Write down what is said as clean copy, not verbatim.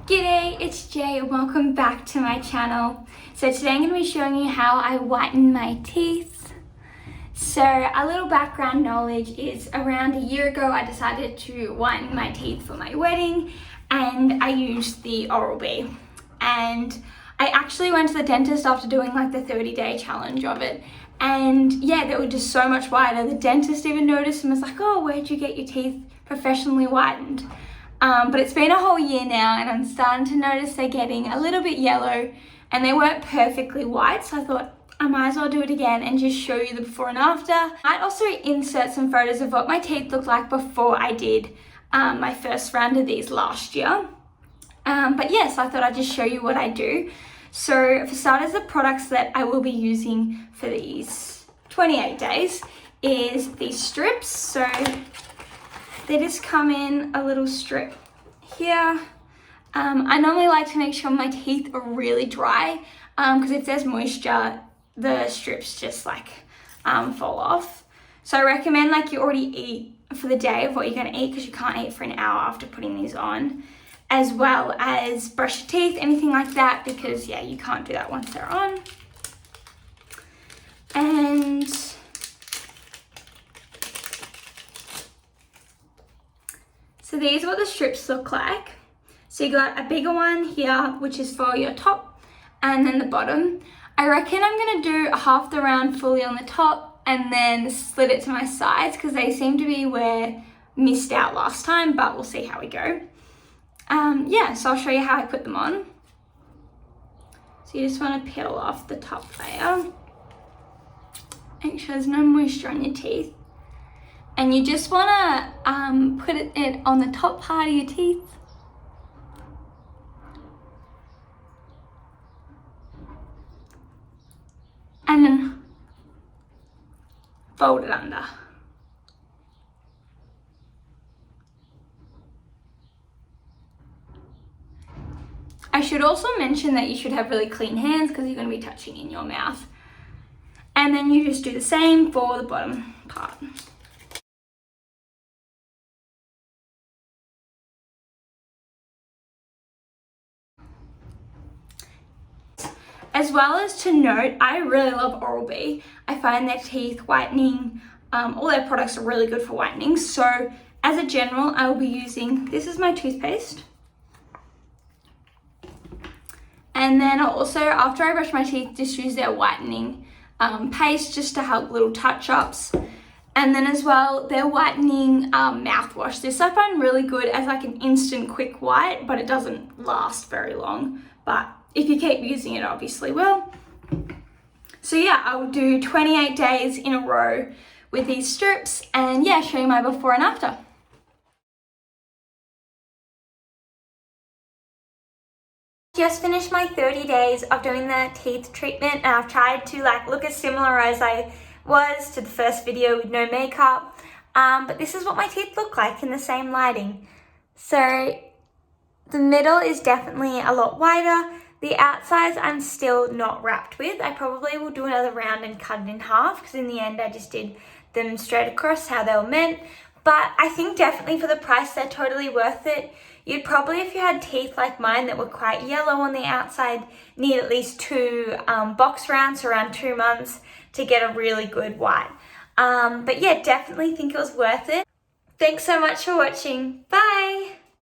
G'day, it's Jay and welcome back to my channel. So today I'm going to be showing you how I whiten my teeth. So a little background knowledge is around a year ago I decided to whiten my teeth for my wedding and I used the Oral-B. And I actually went to the dentist after doing like the 30-day challenge of it. And yeah, they were just so much whiter. The dentist even noticed and was like, oh, where'd you get your teeth professionally whitened? But it's been a whole year now and I'm starting to notice they're getting a little bit yellow and they weren't perfectly white, so I thought I might as well do it again and just show you the before and after. I'd also insert some photos of what my teeth looked like before I did my first round of these last year. But yes, I thought I'd just show you what I do. So for starters, the products that I will be using for these 28 days is these strips. So they just come in a little strip here. I normally like to make sure my teeth are really dry because if there's moisture, the strips just like fall off. So I recommend like you already eat for the day of what you're gonna eat because you can't eat for an hour after putting these on, as well as brush your teeth, anything like that, because yeah, you can't do that once they're on. And so these are what the strips look like. So you got a bigger one here, which is for your top, and then the bottom. I reckon I'm gonna do half the round fully on the top and then split it to my sides because they seem to be where missed out last time, but we'll see how we go. Yeah, so I'll show you how I put them on. So you just wanna peel off the top layer. Make sure there's no moisture on your teeth. And you just wanna put it on the top part of your teeth. And then fold it under. I should also mention that you should have really clean hands because you're gonna be touching in your mouth. And then you just do the same for the bottom part. As well as to note, I really love Oral-B. I find their teeth whitening, all their products are really good for whitening. So as a general, I will be using, this is my toothpaste. And then I'll also, after I brush my teeth, just use their whitening paste just to help little touch-ups. And then as well, their whitening mouthwash. This I find really good as like an instant quick white, but it doesn't last very long. But if you keep using it, obviously will. So yeah, I will do 28 days in a row with these strips and yeah, show you my before and after. Just finished my 30 days of doing the teeth treatment and I've tried to like look as similar as I was to the first video with no makeup. But this is what my teeth look like in the same lighting. So the middle is definitely a lot wider. The outsides I'm still not wrapped with. I probably will do another round and cut it in half because in the end I just did them straight across how they were meant. But I think definitely for the price they're totally worth it. You'd probably, if you had teeth like mine that were quite yellow on the outside, need at least 2 box rounds, so around 2 months to get a really good white. But yeah, definitely think it was worth it. Thanks so much for watching. Bye!